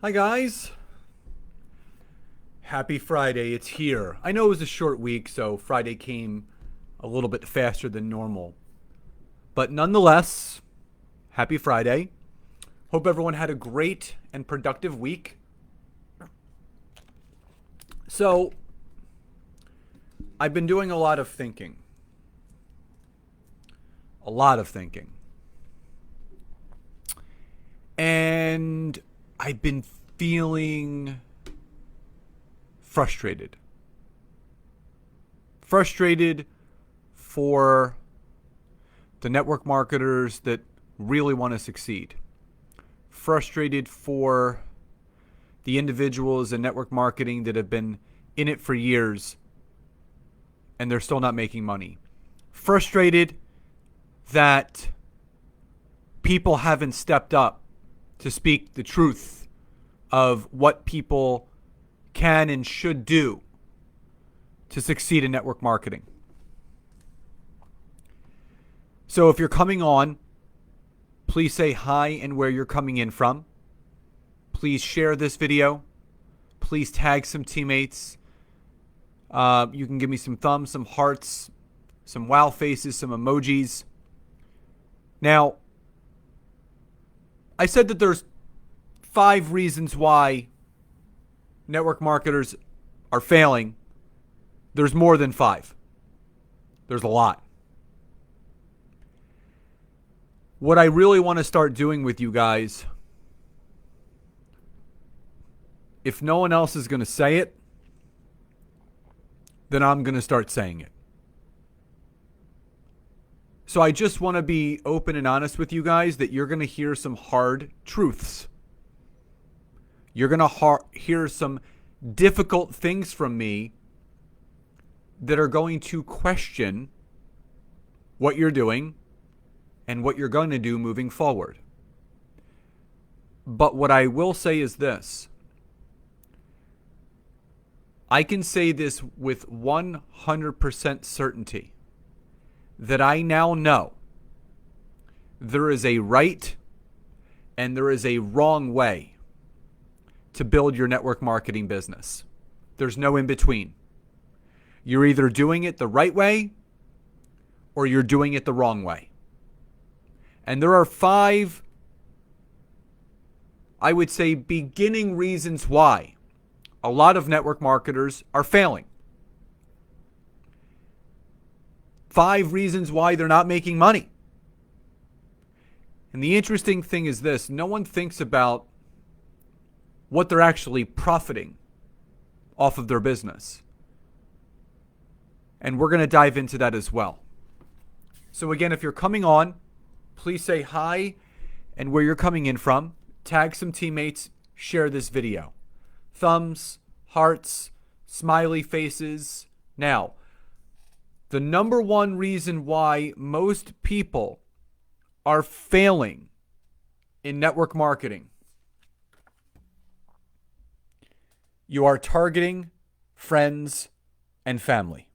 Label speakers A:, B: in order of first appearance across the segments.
A: Hi guys. Happy Friday. It's here. I know it was a short week, so Friday came a little bit faster than normal. But nonetheless, happy Friday. Hope everyone had a great and productive week. So, I've been doing a lot of thinking. A lot of thinking. And I've been feeling frustrated. Frustrated for the network marketers that really want to succeed. Frustrated for the individuals in network marketing that have been in it for years and they're still not making money. Frustrated that people haven't stepped up to speak the truth of what people can and should do to succeed in network marketing. So if you're coming on, please say hi and where you're coming in from. Please share this video. Please tag some teammates. You can give me some thumbs, some hearts, some wow faces, some emojis. Now, I said that there's 5 reasons why network marketers are failing. There's more than 5. There's a lot. What I really want to start doing with you guys, if no one else is going to say it, then I'm going to start saying it. So I just want to be open and honest with you guys that you're going to hear some hard truths. You're going to hear some difficult things from me that are going to question what you're doing and what you're going to do moving forward. But what I will say is this. I can say this with 100% certainty that I now know there is a right and there is a wrong way to build your network marketing business. There's no in between. You're either doing it the right way or you're doing it the wrong way. And there are 5, I would say, beginning reasons why a lot of network marketers are failing. 5 reasons why they're not making money. And the interesting thing is this, no one thinks about what they're actually profiting off of their business. And we're going to dive into that as well. So again, if you're coming on, please say hi and where you're coming in from. Tag some teammates, share this video. Thumbs, hearts, smiley faces. Now, the number one reason why most people are failing in network marketing, you are targeting friends and family.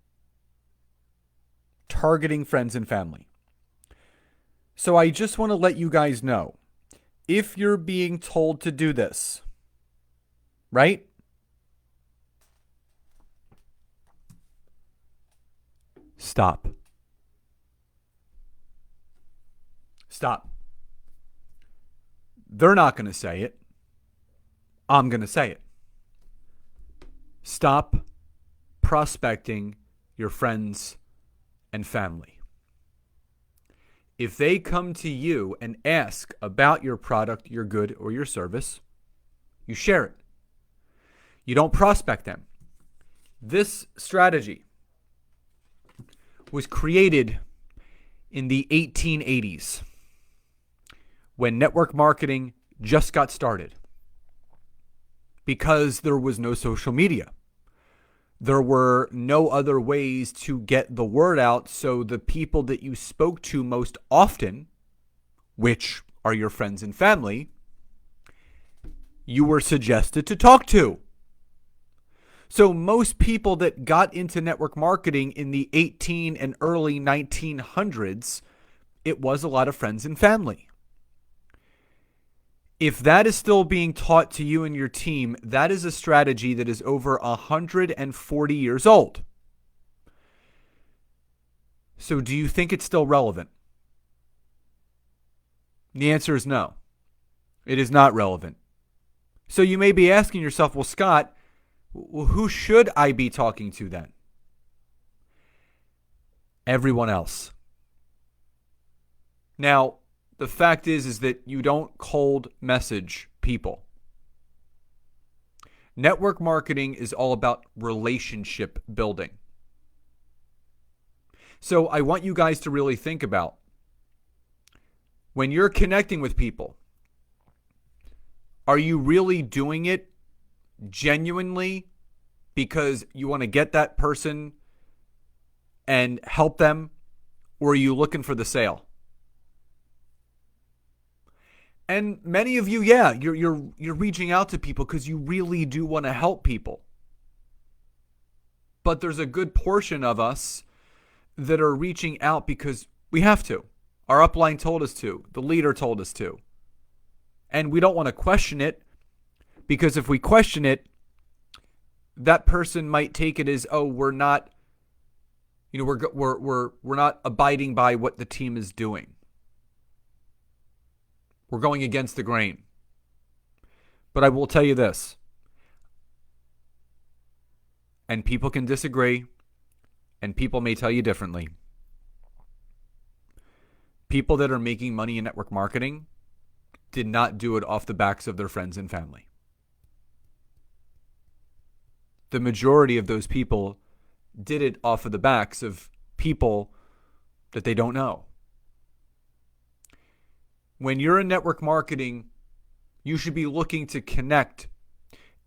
A: Targeting friends and family. So I just want to let you guys know, if you're being told to do this, right? Stop. Stop. They're not going to say it. I'm going to say it. Stop prospecting your friends and family. If they come to you and ask about your product, your good, or your service, you share it. You don't prospect them. This strategy was created in the 1880s when network marketing just got started because there was no social media. There were no other ways to get the word out, so the people that you spoke to most often, which are your friends and family, you were suggested to talk to. So most people that got into network marketing in the 18 and early 1900s, it was a lot of friends and family. If that is still being taught to you and your team, that is a strategy that is over 140 years old. So do you think it's still relevant? The answer is no. It is not relevant. So you may be asking yourself, well, Scott, who should I be talking to then? Everyone else. Now, the fact is that you don't cold message people. Network marketing is all about relationship building. So I want you guys to really think about when you're connecting with people, are you really doing it genuinely because you want to get that person and help them, or are you looking for the sale? And many of you, you're reaching out to people because you really do want to help people. But there's a good portion of us that are reaching out because we have to. Our upline told us to. The leader told us to. And we don't want to question it, because if we question it, that person might take it as, oh, we're not, we're not abiding by what the team is doing. We're going against the grain. But I will tell you this, and people can disagree, and people may tell you differently. People that are making money in network marketing did not do it off the backs of their friends and family. The majority of those people did it off of the backs of people that they don't know. When you're in network marketing, you should be looking to connect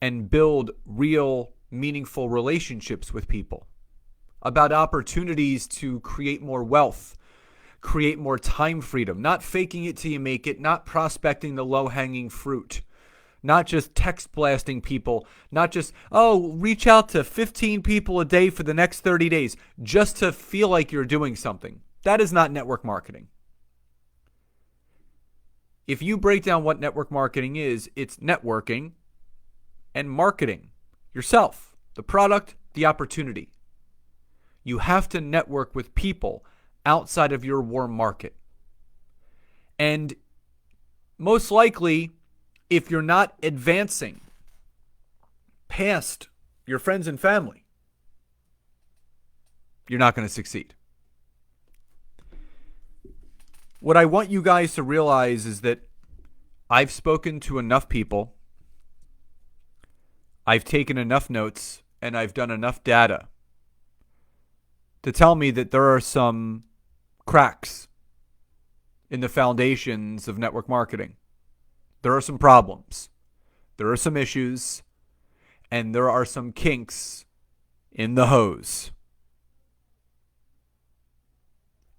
A: and build real, meaningful relationships with people about opportunities to create more wealth, create more time freedom, not faking it till you make it, not prospecting the low-hanging fruit, not just text blasting people, not just, reach out to 15 people a day for the next 30 days just to feel like you're doing something. That is not network marketing. If you break down what network marketing is, it's networking and marketing yourself, the product, the opportunity. You have to network with people outside of your warm market. And most likely, if you're not advancing past your friends and family, you're not going to succeed. What I want you guys to realize is that I've spoken to enough people, I've taken enough notes, and I've done enough data to tell me that there are some cracks in the foundations of network marketing. There are some problems, there are some issues, and there are some kinks in the hose.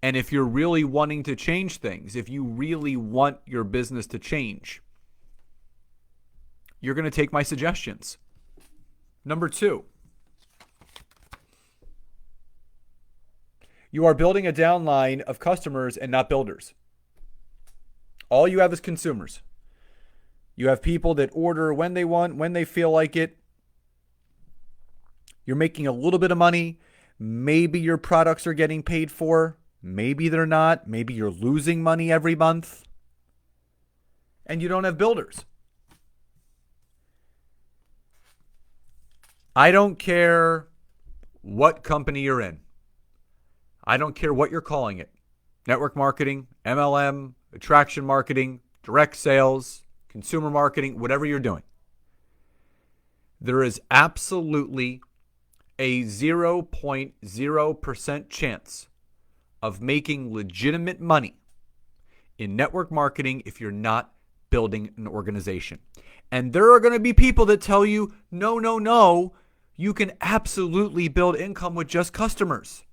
A: And if you're really wanting to change things, if you really want your business to change, you're going to take my suggestions. Number 2, you are building a downline of customers and not builders. All you have is consumers. You have people that order when they want, when they feel like it. You're making a little bit of money. Maybe your products are getting paid for. Maybe they're not. Maybe you're losing money every month. And you don't have builders. I don't care what company you're in. I don't care what you're calling it. Network marketing, MLM, attraction marketing, direct sales, consumer marketing, whatever you're doing. There is absolutely a 0.0% chance of making legitimate money in network marketing if you're not building an organization. And there are going to be people that tell you, no, you can absolutely build income with just customers.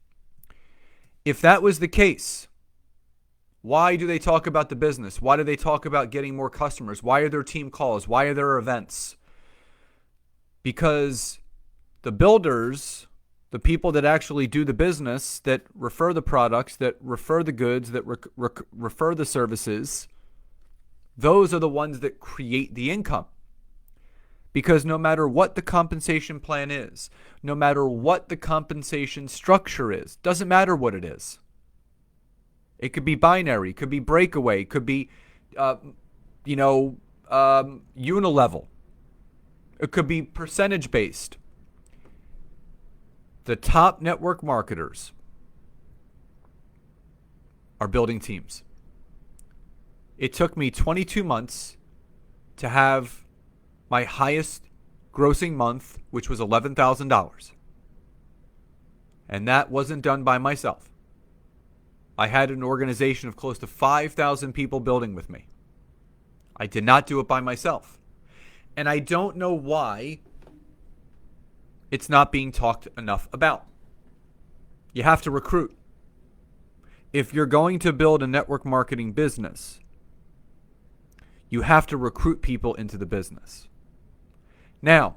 A: If that was the case, why do they talk about the business? Why do they talk about getting more customers? Why are there team calls? Why are there events? Because the builders, the people that actually do the business, that refer the products, that refer the goods, that refer the services, Those are the ones that create the income. Because no matter what the compensation plan is, no matter what the compensation structure is, doesn't matter what it is. It could be binary, it could be breakaway, it could be, unilevel. It could be percentage based. The top network marketers are building teams. It took me 22 months to have my highest grossing month, which was $11,000. And that wasn't done by myself. I had an organization of close to 5,000 people building with me. I did not do it by myself. And I don't know why it's not being talked enough about. You have to recruit. If you're going to build a network marketing business, you have to recruit people into the business. Now,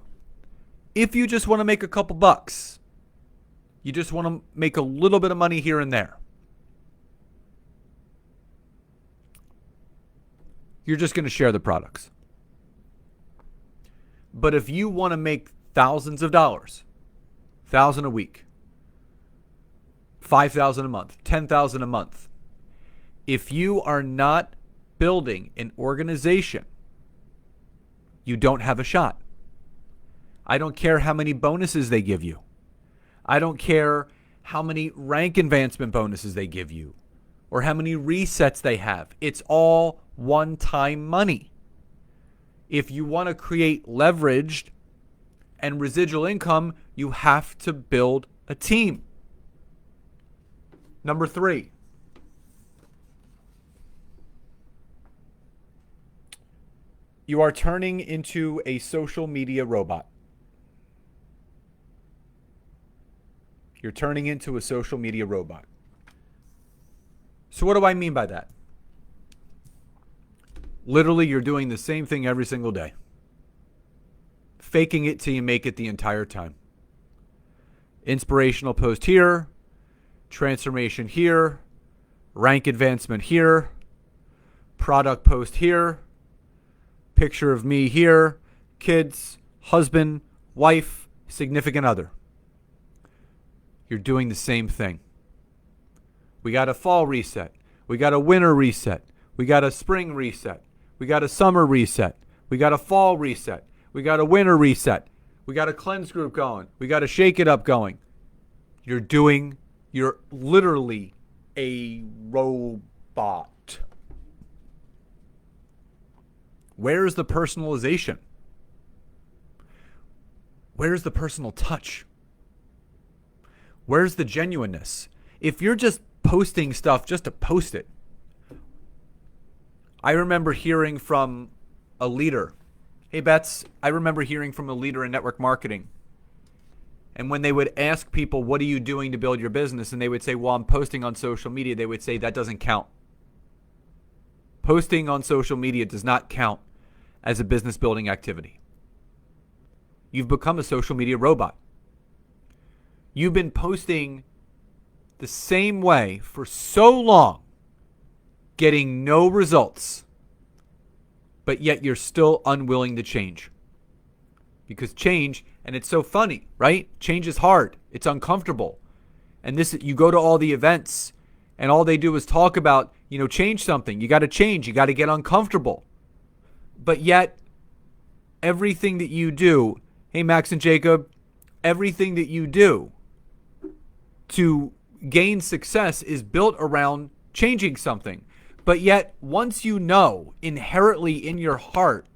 A: if you just want to make a couple bucks, you just want to make a little bit of money here and there, you're just going to share the products. But if you want to make thousands of dollars, $1,000 a week, $5,000 a month, $10,000 a month, if you are not building an organization, you don't have a shot. I don't care how many bonuses they give you. I don't care how many rank advancement bonuses they give you or how many resets they have. It's all one-time money. If you want to create leveraged and residual income, you have to build a team. Number 3. You are turning into a social media robot. You're turning into a social media robot. So what do I mean by that? Literally, you're doing the same thing every single day. Faking it till you make it the entire time. Inspirational post here, transformation here, rank advancement here, product post here, picture of me here, kids, husband, wife, significant other. You're doing the same thing. We got a fall reset. We got a winter reset. We got a spring reset. We got a summer reset. We got a fall reset. We got a winter reset. We got a cleanse group going. We got a shake it up going. You're literally a robot. Where's the personalization? Where's the personal touch? Where's the genuineness? If you're just posting stuff just to post it. I remember hearing from a leader. Hey, Bets, I remember hearing from a leader in network marketing. And when they would ask people, what are you doing to build your business? And they would say, well, I'm posting on social media. They would say, that doesn't count. Posting on social media does not count as a business building activity. You've become a social media robot. You've been posting the same way for so long, getting no results, but yet you're still unwilling to change. Because change, and it's so funny, right? Change is hard. It's uncomfortable. And this, you go to all the events and all they do is talk about, change something. You got to change. You got to get uncomfortable. But yet everything that you do, hey, Max and Jacob, everything that you do to gain success is built around changing something. But yet, once you know inherently in your heart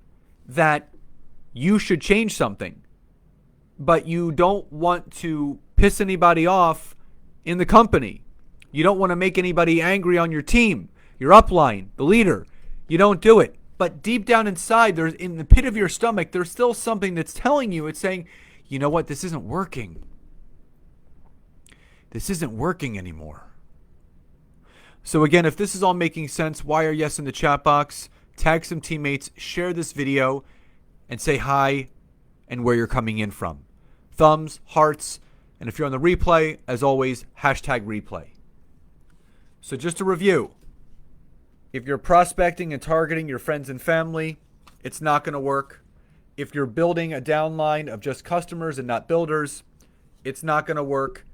A: that you should change something, but you don't want to piss anybody off in the company, you don't want to make anybody angry on your team, your upline, the leader, you don't do it. But deep down inside, there's in the pit of your stomach, there's still something that's telling you, it's saying, you know what, this isn't working. This isn't working anymore. So again, if this is all making sense, why are yes in the chat box? Tag some teammates, share this video, and say hi and where you're coming in from. Thumbs, hearts, and if you're on the replay, as always, hashtag replay. So just to review, If you're prospecting and targeting your friends and family, it's not going to work. If you're building a downline of just customers and not builders, it's not going to work.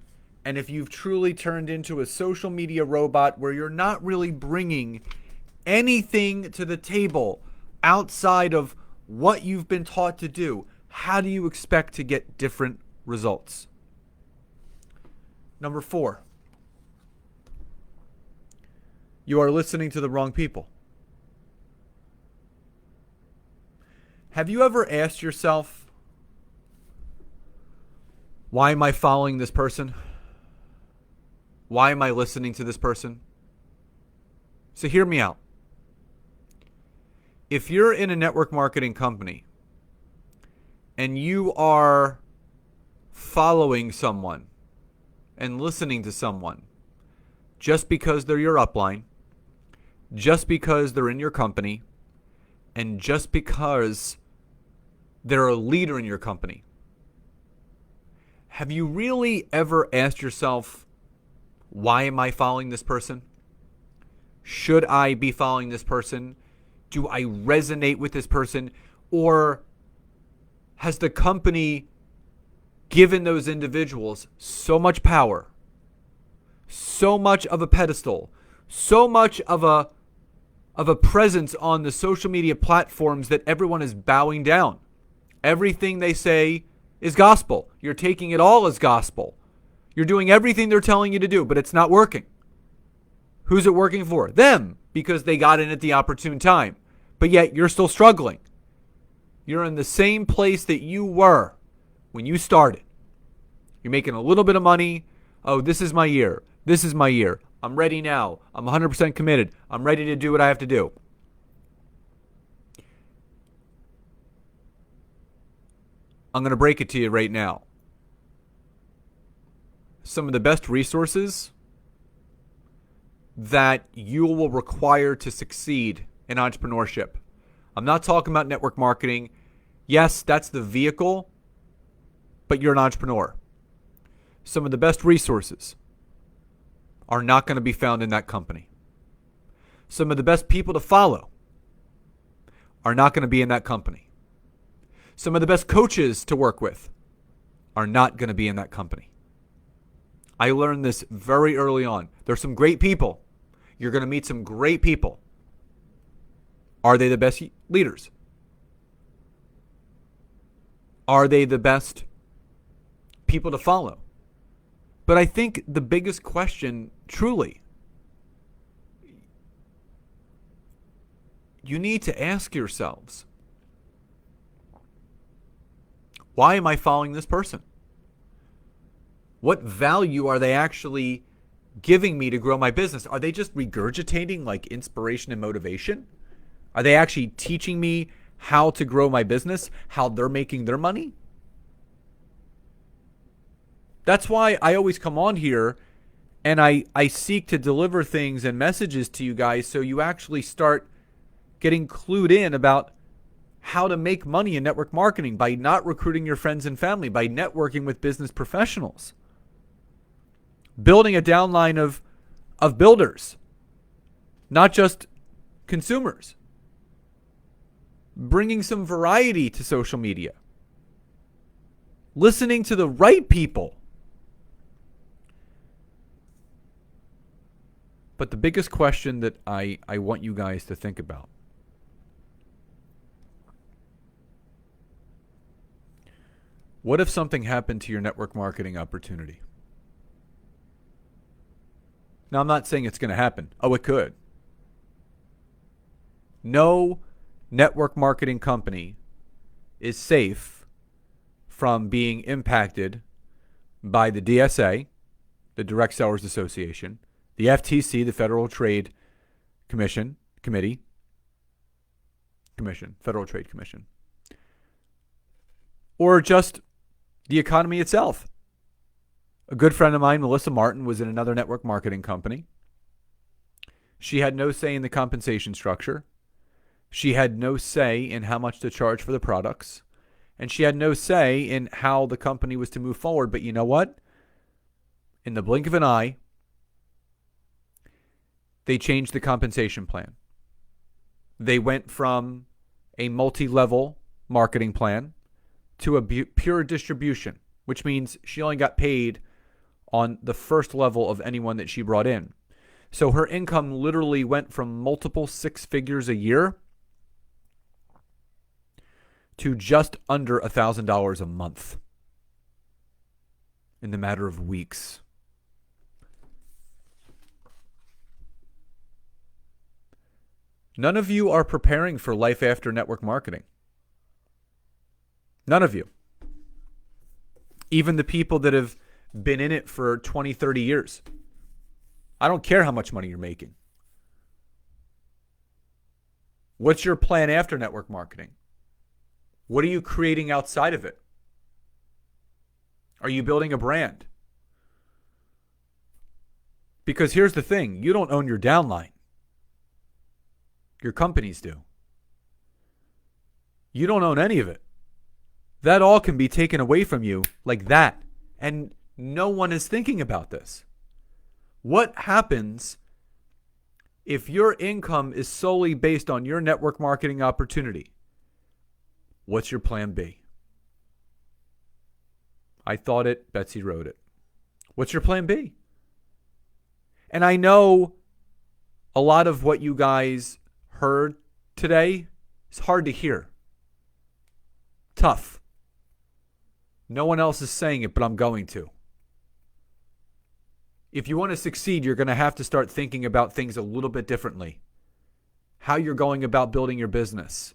A: And if you've truly turned into a social media robot where you're not really bringing anything to the table outside of what you've been taught to do, how do you expect to get different results? Number 4, you are listening to the wrong people. Have you ever asked yourself, why am I following this person? Why am I listening to this person? So hear me out. If you're in a network marketing company and you are following someone and listening to someone just because they're your upline, just because they're in your company, and just because they're a leader in your company, have you really ever asked yourself, why am I following this person? Should I be following this person? Do I resonate with this person? Or has the company given those individuals so much power, so much of a pedestal, so much of a presence on the social media platforms that everyone is bowing down? Everything they say is gospel. You're taking it all as gospel. You're doing everything they're telling you to do, but it's not working. Who's it working for? Them, because they got in at the opportune time. But yet you're still struggling. You're in the same place that you were when you started. You're making a little bit of money. Oh, this is my year. This is my year. I'm ready now. I'm 100% committed. I'm ready to do what I have to do. I'm going to break it to you right now. Some of the best resources that you will require to succeed in entrepreneurship. I'm not talking about network marketing. Yes, that's the vehicle, but you're an entrepreneur. Some of the best resources are not going to be found in that company. Some of the best people to follow are not going to be in that company. Some of the best coaches to work with are not going to be in that company. I learned this very early on. There's some great people. You're going to meet some great people. Are they the best leaders? Are they the best people to follow? But I think the biggest question, truly, you need to ask yourselves, why am I following this person? What value are they actually giving me to grow my business? Are they just regurgitating like inspiration and motivation? Are they actually teaching me how to grow my business, how they're making their money? That's why I always come on here and I seek to deliver things and messages to you guys so you actually start getting clued in about how to make money in network marketing by not recruiting your friends and family, by networking with business professionals, building a downline of builders, not just consumers, bringing some variety to social media, listening to the right people. But the biggest question that I want you guys to think about, what if something happened to your network marketing opportunity? Now, I'm not saying it's going to happen. Oh, it could. No network marketing company is safe from being impacted by the DSA, the Direct Sellers Association, the FTC, the Federal Trade Commission, Federal Trade Commission, or just the economy itself. A good friend of mine, Melissa Martin, was in another network marketing company. She had no say in the compensation structure. She had no say in how much to charge for the products. And she had no say in how the company was to move forward. But you know what? In the blink of an eye, they changed the compensation plan. They went from a multi-level marketing plan to a pure distribution, which means she only got paid on the first level of anyone that she brought in. So her income literally went from multiple six figures a year to just under $1,000 a month in the matter of weeks. None of you are preparing for life after network marketing. None of you. Even the people that have been in it for 20, 30 years. I don't care how much money you're making. What's your plan after network marketing? What are you creating outside of it? Are you building a brand? Because here's the thing, you don't own your downline. Your companies do. You don't own any of it. That all can be taken away from you like that. And no one is thinking about this. What happens if your income is solely based on your network marketing opportunity? What's your plan B? I thought it, Betsy wrote it. What's your plan B? And I know a lot of what you guys heard today is hard to hear. Tough. No one else is saying it, but I'm going to. If you want to succeed, you're going to have to start thinking about things a little bit differently. How you're going about building your business.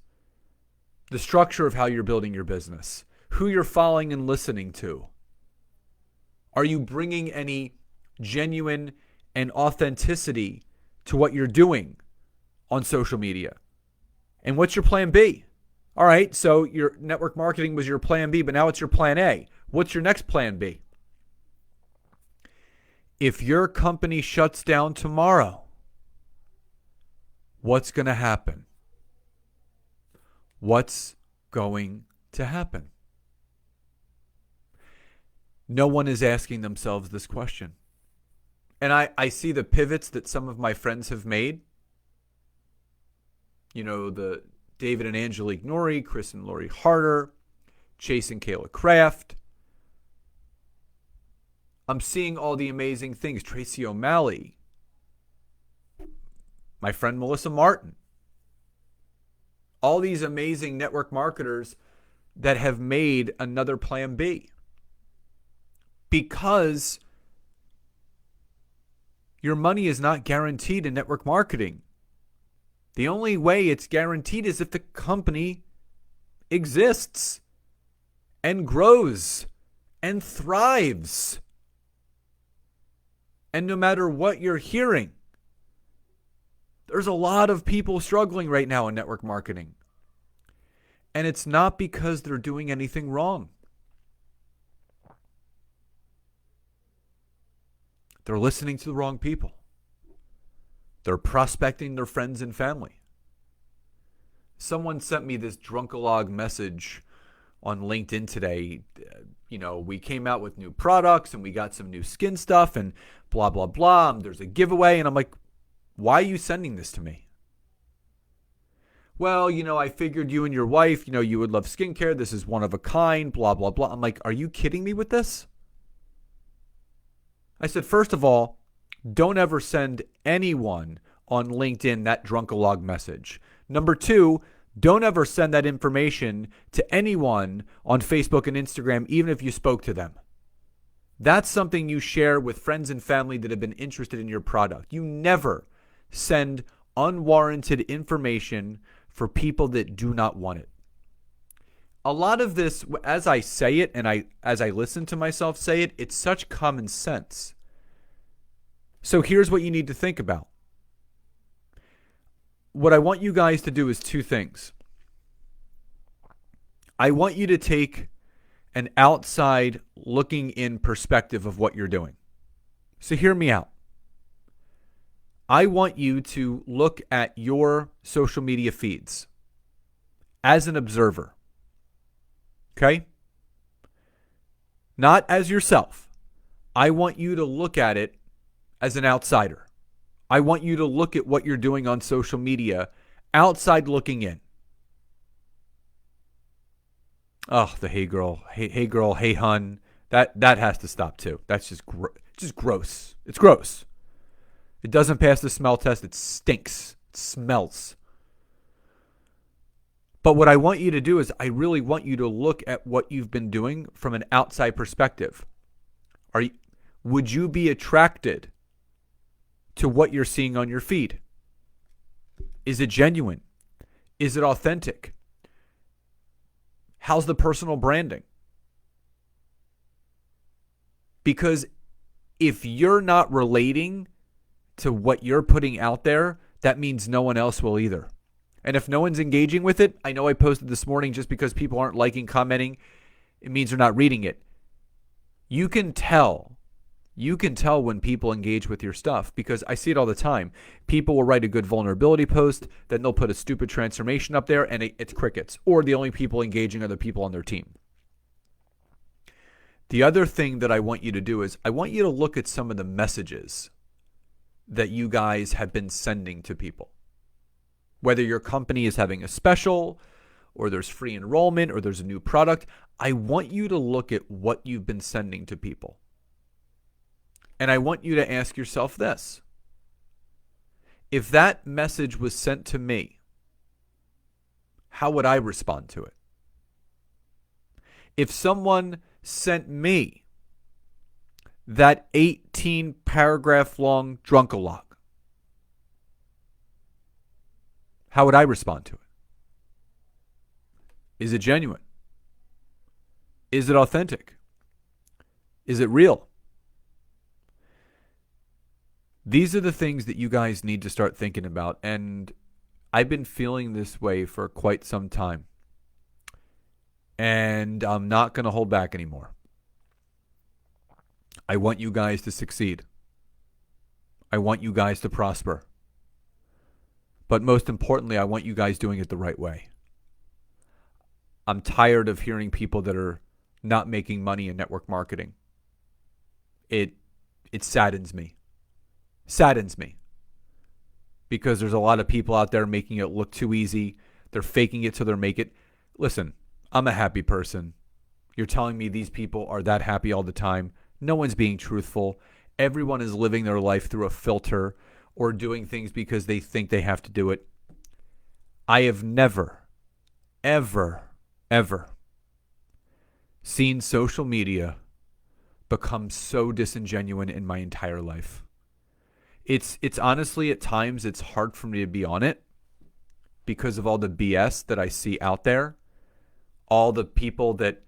A: The structure of how you're building your business. Who you're following and listening to. Are you bringing any genuine and authenticity to what you're doing on social media? And what's your plan B? All right, so your network marketing was your plan B, but now it's your plan A. What's your next plan B? If your company shuts down tomorrow, what's going to happen? What's going to happen? No one is asking themselves this question. And I see the pivots that some of my friends have made. You know, the David and Angelique Norrie, Chris and Lori Harder, Chase and Kayla Kraft. I'm seeing all the amazing things. Tracy O'Malley. My friend Melissa Martin. All these amazing network marketers that have made another plan B. Because your money is not guaranteed in network marketing. The only way it's guaranteed is if the company exists and grows and thrives. And no matter what you're hearing, there's a lot of people struggling right now in network marketing. And it's not because they're doing anything wrong. They're listening to the wrong people. They're prospecting their friends and family. Someone sent me this drunkalog message on LinkedIn today. You know, we came out with new products and we got some new skin stuff and blah, blah, blah. There's a giveaway. And I'm like, why are you sending this to me? Well, you know, I figured you and your wife, you know, you would love skincare. This is one of a kind, blah, blah, blah. I'm like, are you kidding me with this? I said, first of all, don't ever send anyone on LinkedIn that drunkalog message. Number two, don't ever send that information to anyone on Facebook and Instagram, even if you spoke to them. That's something you share with friends and family that have been interested in your product. You never send unwarranted information for people that do not want it. A lot of this, as I say it and as I listen to myself say it, it's such common sense. So here's what you need to think about. What I want you guys to do is two things. I want you to take an outside looking in perspective of what you're doing. So hear me out. I want you to look at your social media feeds as an observer. Okay? Not as yourself. I want you to look at it as an outsider. I want you to look at what you're doing on social media outside looking in. Oh, the hey girl, hey girl, hey hun. That has to stop too. That's just gross. It's gross. It doesn't pass the smell test. It stinks. It smells. But what I want you to do is I really want you to look at what you've been doing from an outside perspective. Would you be attracted to what you're seeing on your feed? Is it genuine? Is it authentic? How's the personal branding? Because if you're not relating to what you're putting out there, that means no one else will either. And if no one's engaging with it, I know I posted this morning, just because people aren't liking, commenting, it means they're not reading it. You can tell when people engage with your stuff, because I see it all the time. People will write a good vulnerability post, then they'll put a stupid transformation up there, and it's crickets. Or the only people engaging are the people on their team. The other thing that I want you to do is I want you to look at some of the messages that you guys have been sending to people. Whether your company is having a special, or there's free enrollment, or there's a new product, I want you to look at what you've been sending to people. And I want you to ask yourself this. If that message was sent to me, how would I respond to it? If someone sent me that 18 paragraph long drunk-a-log, how would I respond to it? Is it genuine? Is it authentic? Is it real? These are the things that you guys need to start thinking about. And I've been feeling this way for quite some time. And I'm not going to hold back anymore. I want you guys to succeed. I want you guys to prosper. But most importantly, I want you guys doing it the right way. I'm tired of hearing people that are not making money in network marketing. It saddens me. Saddens me. Because there's a lot of people out there making it look too easy. They're faking it till they make it. Listen, I'm a happy person. You're telling me these people are that happy all the time. No one's being truthful. Everyone is living their life through a filter or doing things because they think they have to do it. I have never, ever seen social media become so disingenuous in my entire life. It's honestly, at times, it's hard for me to be on it because of all the BS that I see out there. All the people that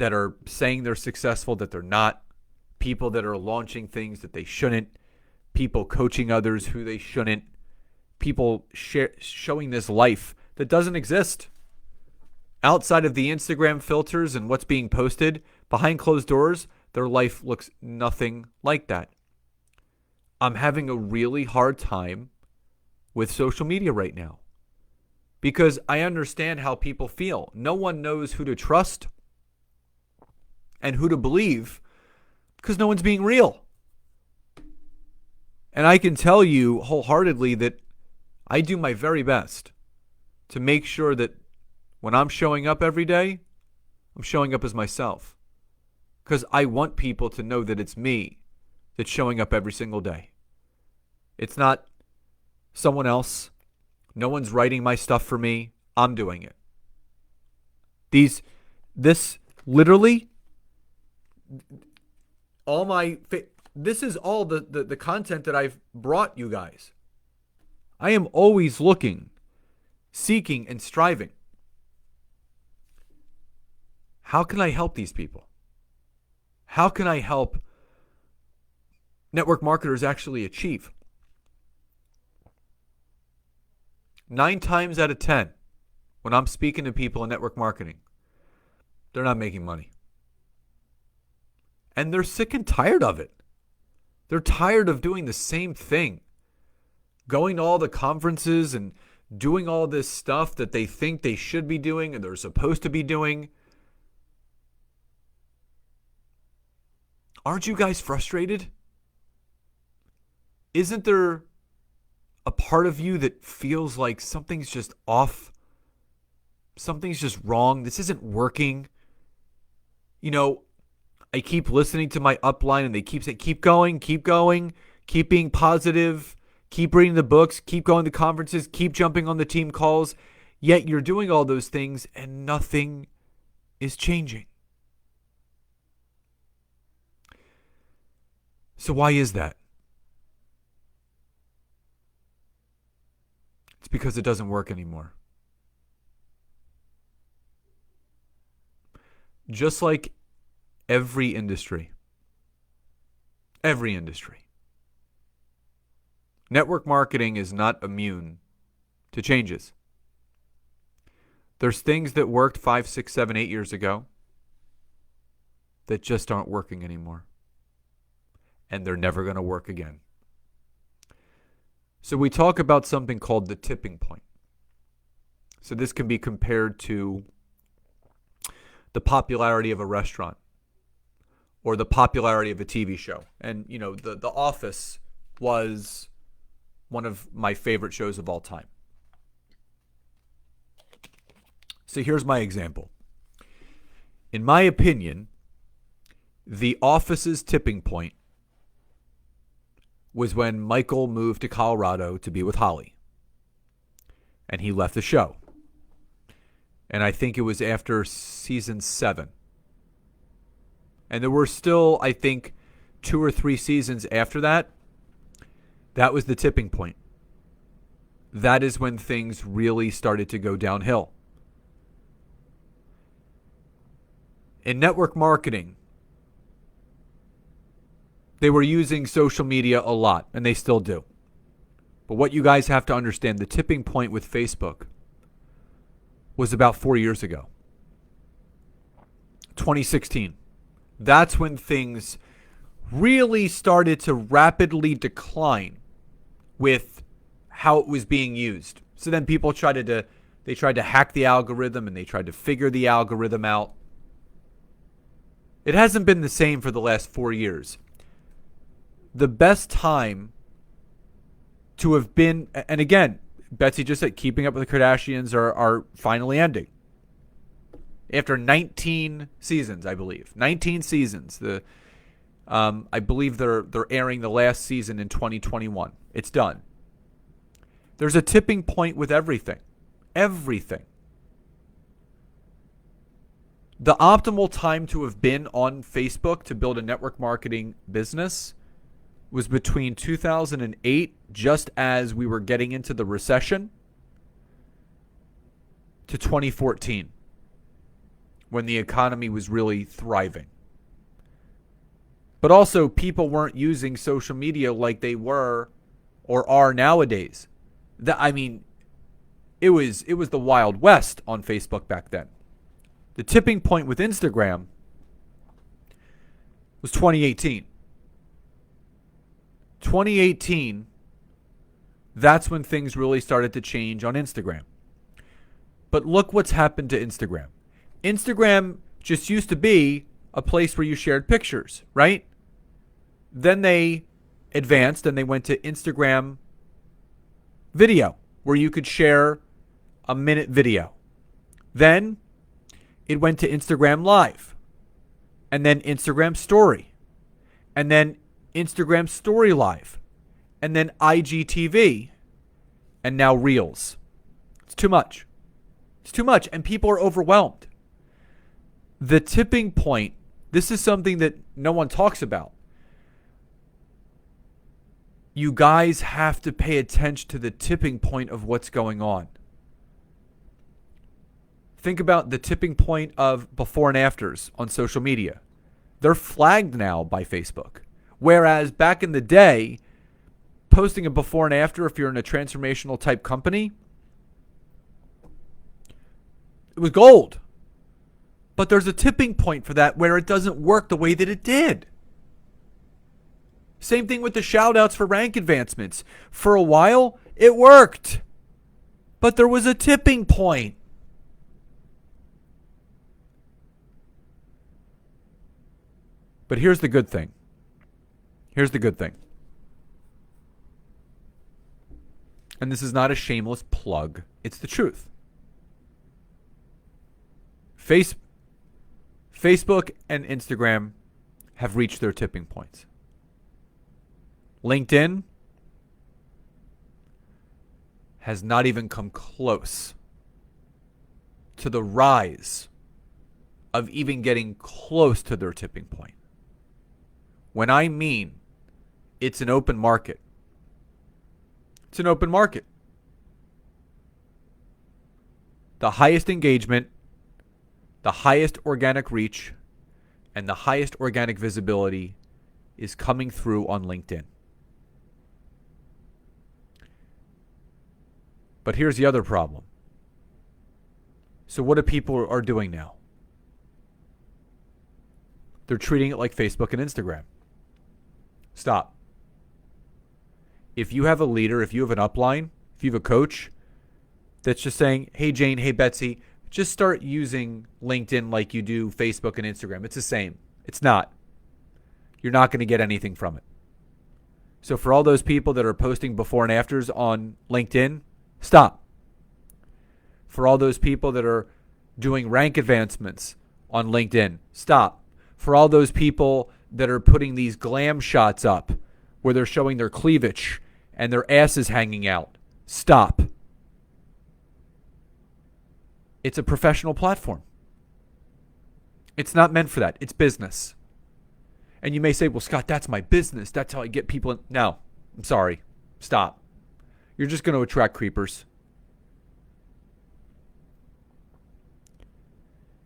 A: are saying they're successful that they're not. People that are launching things that they shouldn't. People coaching others who they shouldn't. People showing this life that doesn't exist. Outside of the Instagram filters and what's being posted, behind closed doors, their life looks nothing like that. I'm having a really hard time with social media right now because I understand how people feel. No one knows who to trust and who to believe because no one's being real. And I can tell you wholeheartedly that I do my very best to make sure that when I'm showing up every day, I'm showing up as myself. Because I want people to know that it's me that's showing up every single day. It's not someone else. No one's writing my stuff for me. I'm doing it. This literally, this is all the content that I've brought you guys. I am always looking, seeking, and striving. How can I help these people? How can I help network marketers actually achieve? 9 times out of 10, when I'm speaking to people in network marketing, they're not making money. And they're sick and tired of it. They're tired of doing the same thing. Going to all the conferences and doing all this stuff that they think they should be doing and they're supposed to be doing. Aren't you guys frustrated? Isn't there a part of you that feels like something's just off, something's just wrong, this isn't working. I keep listening to my upline and they keep saying, keep going, keep being positive, keep reading the books, keep going to conferences, keep jumping on the team calls. Yet you're doing all those things and nothing is changing. So why is that? It's because it doesn't work anymore. Just like every industry, network marketing is not immune to changes. There's things that worked 5, 6, 7, 8 years ago that just aren't working anymore. And they're never going to work again. So we talk about something called the tipping point. So this can be compared to the popularity of a restaurant or the popularity of a TV show. And, The Office was one of my favorite shows of all time. So here's my example. In my opinion, The Office's tipping point was when Michael moved to Colorado to be with Holly. And he left the show. And I think it was after season 7. And there were still, I think, 2 or 3 seasons after that. That was the tipping point. That is when things really started to go downhill. In network marketing, they were using social media a lot, and they still do. But what you guys have to understand, the tipping point with Facebook was about 4 years ago. 2016. That's when things really started to rapidly decline with how it was being used. So then people tried to hack the algorithm and they tried to figure the algorithm out. It hasn't been the same for the last 4 years. The best time to have been, and again, Betsy just said Keeping Up with the Kardashians are finally ending. After 19 seasons, I believe. 19 seasons. I believe they're airing the last season in 2021. It's done. There's a tipping point with everything. Everything. The optimal time to have been on Facebook to build a network marketing business was between 2008, just as we were getting into the recession, to 2014, when the economy was really thriving. But also, people weren't using social media like they were or are nowadays. It was the Wild West on Facebook back then. The tipping point with Instagram was 2018. 2018, that's when things really started to change on Instagram. But look what's happened to Instagram. Instagram just used to be a place where you shared pictures, right? Then they advanced and they went to Instagram video, where you could share a minute video. Then it went to Instagram Live, and then Instagram Story, and then Instagram Story Live, and then IGTV, and now Reels. It's too much. It's too much, and people are overwhelmed. The tipping point, this is something that no one talks about. You guys have to pay attention to the tipping point of what's going on. Think about the tipping point of before and afters on social media. They're flagged now by Facebook. Whereas back in the day, posting a before and after, if you're in a transformational type company, it was gold. But there's a tipping point for that where it doesn't work the way that it did. Same thing with the shout outs for rank advancements. For a while, it worked. But there was a tipping point. But here's the good thing. Here's the good thing. And this is not a shameless plug. It's the truth. Facebook and Instagram have reached their tipping points. LinkedIn has not even come close to the rise of even getting close to their tipping point. When I mean it's an open market, it's an open market. The highest engagement, the highest organic reach, and the highest organic visibility is coming through on LinkedIn. But here's the other problem. So what do people are doing now? They're treating it like Facebook and Instagram. Stop. If you have a leader, if you have an upline, if you have a coach that's just saying, hey, Jane, hey, Betsy, just start using LinkedIn like you do Facebook and Instagram. It's the same. It's not. You're not going to get anything from it. So for all those people that are posting before and afters on LinkedIn, stop. For all those people that are doing rank advancements on LinkedIn, stop. For all those people that are putting these glam shots up where they're showing their cleavage and their asses hanging out, stop. It's a professional platform. It's not meant for that. It's business. And you may say, well, Scott, that's my business. That's how I get people in. No, I'm sorry. Stop. You're just going to attract creepers.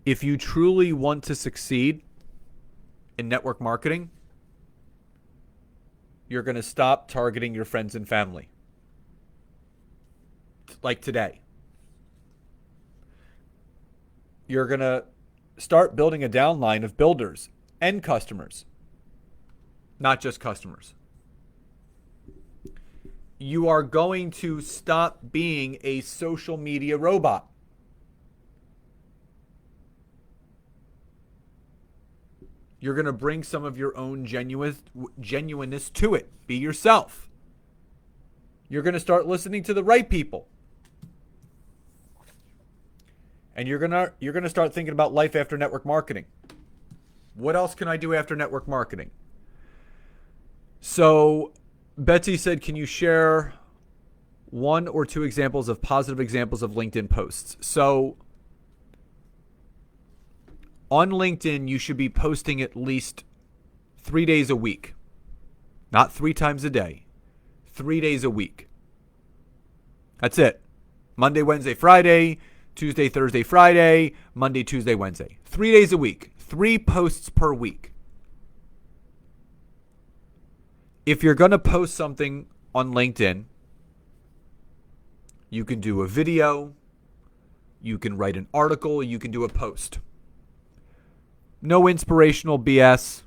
A: If you truly want to succeed in network marketing, you're going to stop targeting your friends and family. Like today. You're going to start building a downline of builders and customers, not just customers. You are going to stop being a social media robot. You're going to bring some of your own genuineness to it. Be yourself. You're going to start listening to the right people. And you're going to start thinking about life after network marketing. What else can I do after network marketing? So Betsy said, can you share one or two examples of positive examples of LinkedIn posts? So on LinkedIn, you should be posting at least 3 days a week. Not 3 times a day. 3 days a week. That's it. Monday, Wednesday, Friday, Tuesday, Thursday, Friday, Monday, Tuesday, Wednesday. 3 days a week. 3 posts per week. If you're going to post something on LinkedIn, you can do a video, you can write an article, you can do a post. No inspirational BS.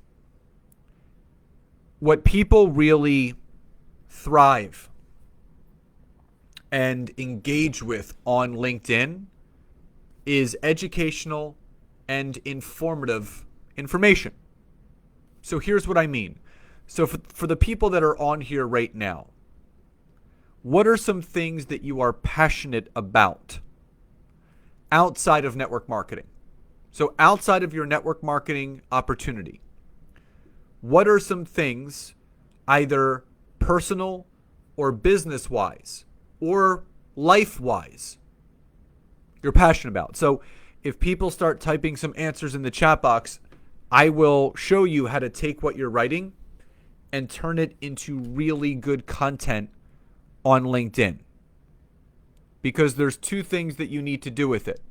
A: What people really thrive and engage with on LinkedIn is educational and informative information. So here's what I mean. So for the people that are on here right now, what are some things that you are passionate about outside of network marketing? So outside of your network marketing opportunity, what are some things, either personal or business-wise or life-wise, you're passionate about? So if people start typing some answers in the chat box, I will show you how to take what you're writing and turn it into really good content on LinkedIn. Because there's 2 things that you need to do with it.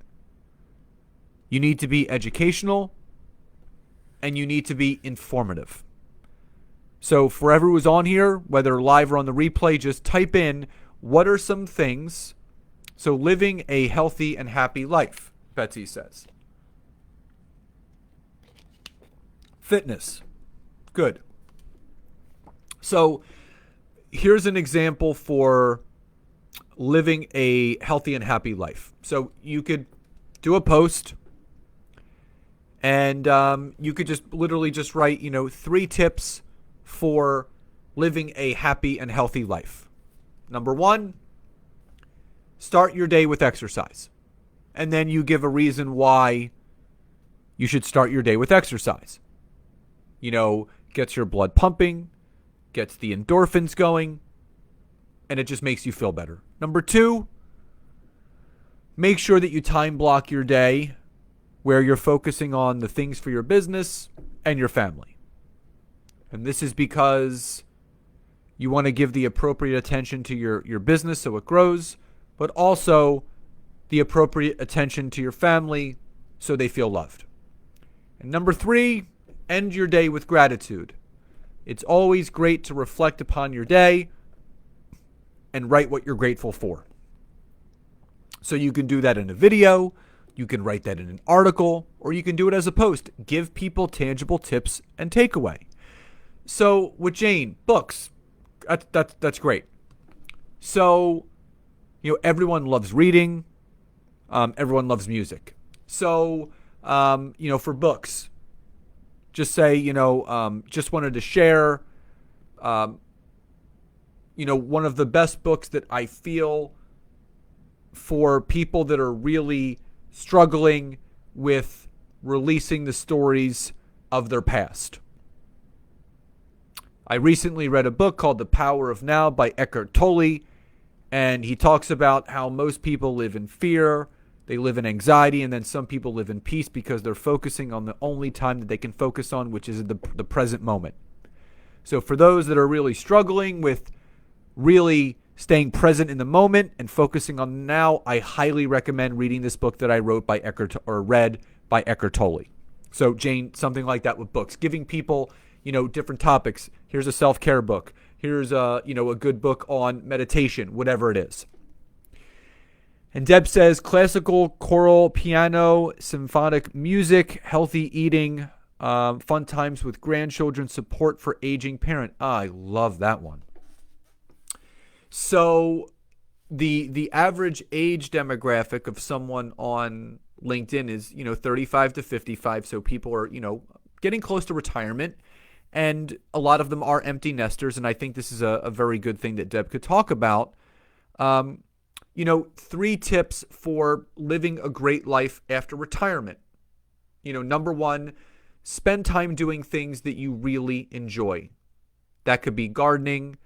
A: You need to be educational and you need to be informative. So for everyone who's on here, whether live or on the replay, just type in, what are some things? So living a healthy and happy life, Betsy says. Fitness. Good. So here's an example for living a healthy and happy life. So you could do a post and you could just literally just write, 3 tips for living a happy and healthy life. Number 1, start your day with exercise. And then you give a reason why you should start your day with exercise. Gets your blood pumping, gets the endorphins going, and it just makes you feel better. Number 2, make sure that you time block your day where you're focusing on the things for your business and your family. And this is because you want to give the appropriate attention to your business so it grows, but also the appropriate attention to your family so they feel loved. And number 3, end your day with gratitude. It's always great to reflect upon your day and write what you're grateful for. So you can do that in a video, you can write that in an article, or you can do it as a post. Give people tangible tips and takeaway. So with Jane, books, that's great. So, everyone loves reading. Everyone loves music. So, for books, just say, just wanted to share, one of the best books that I feel for people that are really struggling with releasing the stories of their past. I recently read a book called The Power of Now by Eckhart Tolle, and he talks about how most people live in fear, they live in anxiety, and then some people live in peace because they're focusing on the only time that they can focus on, which is the present moment. So for those that are really struggling with really staying present in the moment and focusing on now, I highly recommend reading this book that I read by Eckhart Tolle. So Jane, something like that with books, giving people, different topics. Here's a self-care book. Here's a good book on meditation, whatever it is. And Deb says classical, choral, piano, symphonic music, healthy eating, fun times with grandchildren, support for aging parent. I love that one. So the average age demographic of someone on LinkedIn is, 35 to 55. So people are, getting close to retirement. And a lot of them are empty nesters. And I think this is a very good thing that Deb could talk about. 3 tips for living a great life after retirement. Number 1, spend time doing things that you really enjoy. That could be gardening.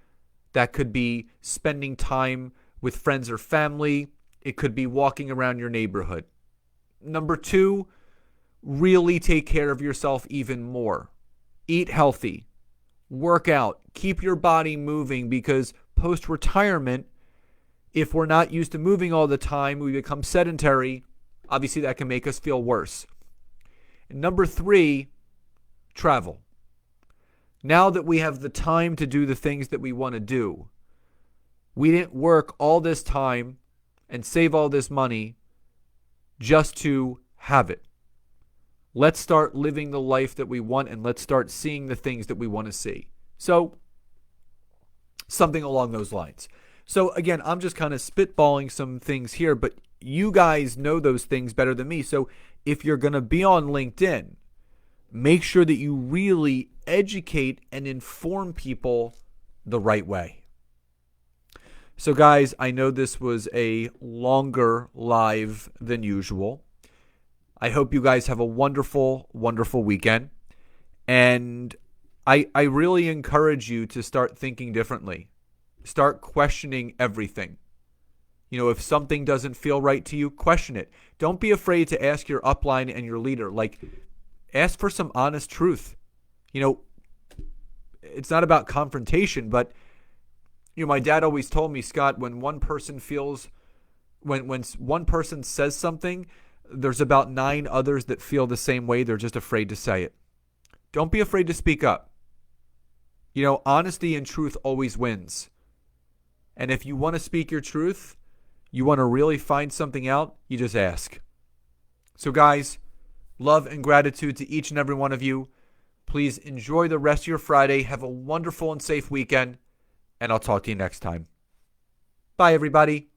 A: That could be spending time with friends or family. It could be walking around your neighborhood. Number 2, really take care of yourself even more. Eat healthy. Work out. Keep your body moving, because post-retirement, if we're not used to moving all the time, we become sedentary. Obviously, that can make us feel worse. And number 3, travel. Now that we have the time to do the things that we want to do, we didn't work all this time and save all this money just to have it. Let's start living the life that we want, and let's start seeing the things that we want to see. So, something along those lines. So again, I'm just kind of spitballing some things here, but you guys know those things better than me. So if you're going to be on LinkedIn, make sure that you really educate and inform people the right way. So guys, I know this was a longer live than usual. I hope you guys have a wonderful, wonderful weekend. And I really encourage you to start thinking differently. Start questioning everything. If something doesn't feel right to you, question it. Don't be afraid to ask your upline and your leader. Ask for some honest truth. It's not about confrontation, but my dad always told me, Scott, when one person says something, there's about 9 others that feel the same way. They're just afraid to say it. Don't be afraid to speak up. Honesty and truth always wins. And if you want to speak your truth, you want to really find something out, you just ask. So guys, love and gratitude to each and every one of you. Please enjoy the rest of your Friday. Have a wonderful and safe weekend. And I'll talk to you next time. Bye, everybody.